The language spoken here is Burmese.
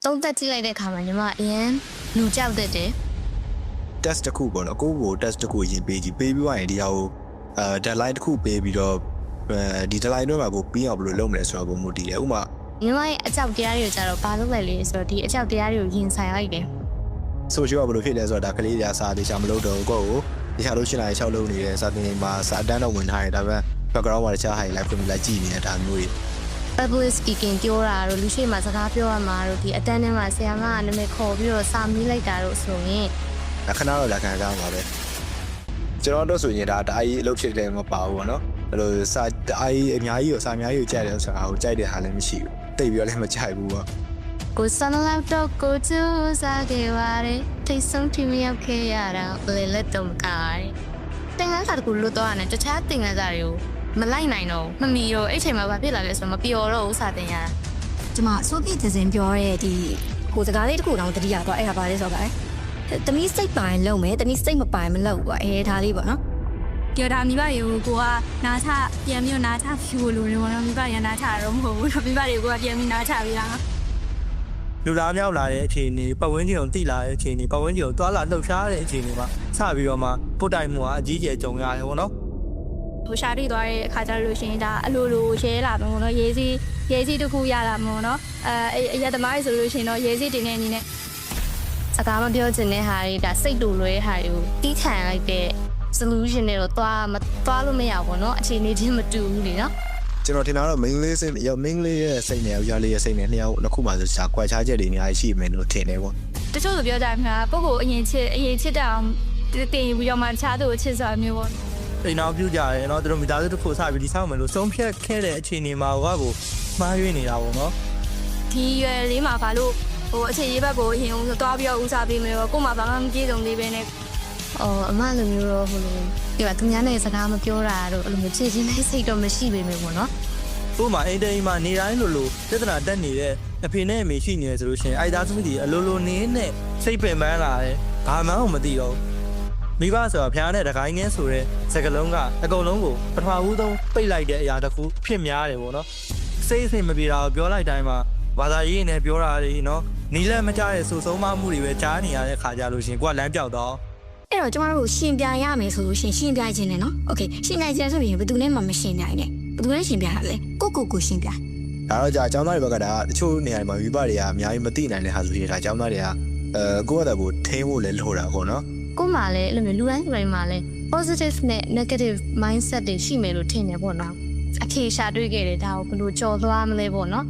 သုံးသက်ကြည့်လိုက်တဲ့အခါမှာညီမအရင်လူကြောက်တဲ့တယ် test တစ်ခုပေါ့နော်ကိုကို test တစ်ခုရင်ပေးကြည့်ပေးပြီးသွားရင်ဒီဟာကိုdeadline တစ်ခုပေးပြီးတော့ဒီ deadline တွေမှာကိုပြီးအောင်ဘယ်လိုလုပ်မလဲဆိုတော့ကိုမူတည်တယ်ဥပမာ ညီမရဲ့အကြောက်တရားတွေကိုကြတော့ဘာလုပ်လိုက်လဲဆိုတော့ဒီအကြောက်တရားတွေကိုရင်ဆိုင်လိုက်တယ် social ကဘယ်လိုဖြစ်လဲဆိုတော့ဒါကလေးတွေကစာတေချာမလုပ်တော့ကိုကိုတခြားလို့ရှင်းလာရင်6လုပ်နေတယ်စာသင်ချိန်မှာစာအတန်းတော့ဝင်ထားတယ်ဒါပေမဲ့ background မှာတခြားဟာတွေ live ဖွင့်ပြီးလိုက်ကြည့်နေတာဒါမျိုးတွေ public speaking ပြောတာတို့လူရှိမှစကားပြောရမှာတို့ဒီအတန်းထဲမှာဆရာမကနာမည်ခေါ်ပြီးတော့စာမီးလိုက်တာတို့ဆိုရင် ခဏတော့လက်ခံကြမှာပဲကျွန်တော်တို့ဆိုရင်ဒါတအားကြီးအလုပ်ဖြစ်တယ်မပါဘူးပေါ့နော်အဲ့လိုစာတအားကြီးအများကြီးကိုစာအများကြီးကိုကြိုက်တယ်ဆိုတာကိုကြိုက်တဲ့ဟာလည်းမရှိဘူးတိတ်ပြီးတော့လည်းမကြိုက်ဘူးပေါ့ ကိုစနလောက်တော့ကိုကျူးစားခဲ့ပါတယ်ထိတ်ဆုံးထိမရောက်ခဲ့ရတာလေလက်တော့မကားတင်ငန်းစာတကူလွတ်တော့ရတယ်တခြားတင်ငန်းစာတွေကိုမလိုက်နိုင်တော့မမီတော့အဲ့ချိန်မှာဘာဖြစ်လာလဲဆိုတော့မပျော်တော့ဘူးစာတင်ရတာ ကျမဆိုပြည့်စင်ပြောတဲ့ဒီဟိုစကားလေးတစ်ခုတောင်တတိယတော့အဲ့ဒါပါလဲဆိုတော့တမီးစိတ်ပိုင်လုံးမယ်တမီးစိတ်မပိုင်မလုပ်ဘူးဒါလေးပေါ့နော် ပြောတာမိဘတွေကိုကနားချပြန်ပြီးနားချဖြူလို့လို့နော်မိဘရနားချတော့မဟုတ်ဘူးမိဘတွေကပြန်ပြီးနားချပြီးတာ လူသားမြောက်လာတဲ့အခြေအနေပတ်ဝန်းကျင်ကိုတိလာတဲ့အခြေအနေပတ်ဝန်းကျင်ကိုတွာလာလှုပ်ရှားတဲ့အခြေအနေမှာစပြီးတော့မှပုတ်တိုင်မှုကအကြီးကျယ်ကြုံရတယ်ပေါ့နော် ဟိုရှာတိသွားတဲ့အခါကျလို့ရှိရင်ဒါအလိုလိုရဲလာမှာပေါ့နော်ရေးစီတစ်ခုရလာမှာပေါ့နော်အရက်သမားတွေဆိုလို့ရှိရင်တော့ရေးစီတင်တဲ့အနေနဲ့ စကားမပြောချင်တဲ့ဟာတွေဒါစိတ်တူလွဲဟာတွေကိုတီးခံလိုက်တဲ့ solution တွေတော့သွားလို့မရဘူးเนาะအခြေအနေချင်းမတူဘူးလေเนาะ ကျွန်တော်ထင်တာတော့ main လေးစိတ်ရော main လေးရဲ့စိတ်နဲ့ယောက်ျားလေးရဲ့စိတ်နဲ့နှစ်ယောက်တစ်ခုမှဆိုကွာခြားချက်တွေအများကြီးရှိမယ်လို့ထင်တယ်ပေါ့ တချို့ဆိုပြောကြမှာပုဂ္ဂိုလ်အရင်ချစ်တဲ့အောင်တင်ပြီးတော့မှတခြားသူကိုချစ်စွာမျိုးပေါ့ အိမ်နောက်ပြုကြတယ်နော်သူတို့မိသားစုတစ်ခုစပြီးဒီဆောင်မယ်လို့ဆုံးဖြတ်ခဲ့တဲ့အခြေအနေမှာကိုမှားယွင်းနေတာပေါ့နော် ဒီရွယ်လေးမှာဘာလို့ဟိုအခြေရေးဘက်ကိုအရင်ဦးသွားပြီးတော့ဦးစားပေးမယ်တော့ကို့မှာဘာမှမပြေဆုံးသေးပဲနဲ့ အမလိုမျိုးတော့ဟိုလိုဒီကသူများနဲ့စကားမပြောတာတော့အဲ့လိုမျိုးချစ်ချင်းလေးစိတ်တော့မရှိပေမဲ့ပေါ့เนาะ ဥပမာအိမ်တိုင်းမှာနေတိုင်းလိုပြဿနာတက်နေတဲ့အဖေနဲ့အမေရှိနေတယ်ဆိုလို့ရှိရင်အိုက်သားသမီးတွေအလိုလိုနေနဲ့စိတ်ပင်ပန်းလာတယ်ဘာမှမသိတော့မိဘဆိုတာဖျားနဲ့တကိုင်းငင်းဆိုတဲ့စကလုံးကအကုန်လုံးကိုပထမဦးဆုံးပိတ်လိုက်တဲ့အရာတစ်ခုဖြစ်များတယ်ပေါ့နော်စိတ်မပြေတာကိုပြောလိုက်တိုင်းမှာဘာသာရေးနဲ့ပြောတာတွေနော်နီးလက်မကြတဲ့စူဆုံးမမှုတွေပဲကြားနေရတဲ့ခါကြလို့ရှိရင်ကိုကလမ်းပြောက်တော့ အဲ့တော့ကျမတို့ရှင်ပြရမယ်ဆိုလို့ရှင်ပြခြင်းနဲ့နော်โอเคရှင်ပြခြင်းဆိုရင်ဘယ်သူနဲ့မှမရှင်နိုင်နဲ့ဘယ်သူနဲ့ရှင်ပြရလဲကိုရှင်ပြ ဒါတော့ကြာအကြောင်းသားတွေဘက်ကဒါတချို့နေရာတွေမှာမိဘတွေကအများကြီးမသိနိုင်တဲ့ဟာဆိုရင်ဒါအကြောင်းသားတွေကကိုယ့်အသက်ကိုထိန်းဖို့လည်းလိုတာပေါ့နော် ကို့မှာလည်းအဲ့လိုမျိုးလူတိုင်းလူတိုင်းမှာလည်း positive နဲ့ negative mindset တွေရှိမယ်လို့ထင်တယ်ပေါ့နော်အဖြေရှာတွေ့ခဲ့တယ်ဒါကိုဘယ်လိုကြော်သွားမလဲပေါ့နော်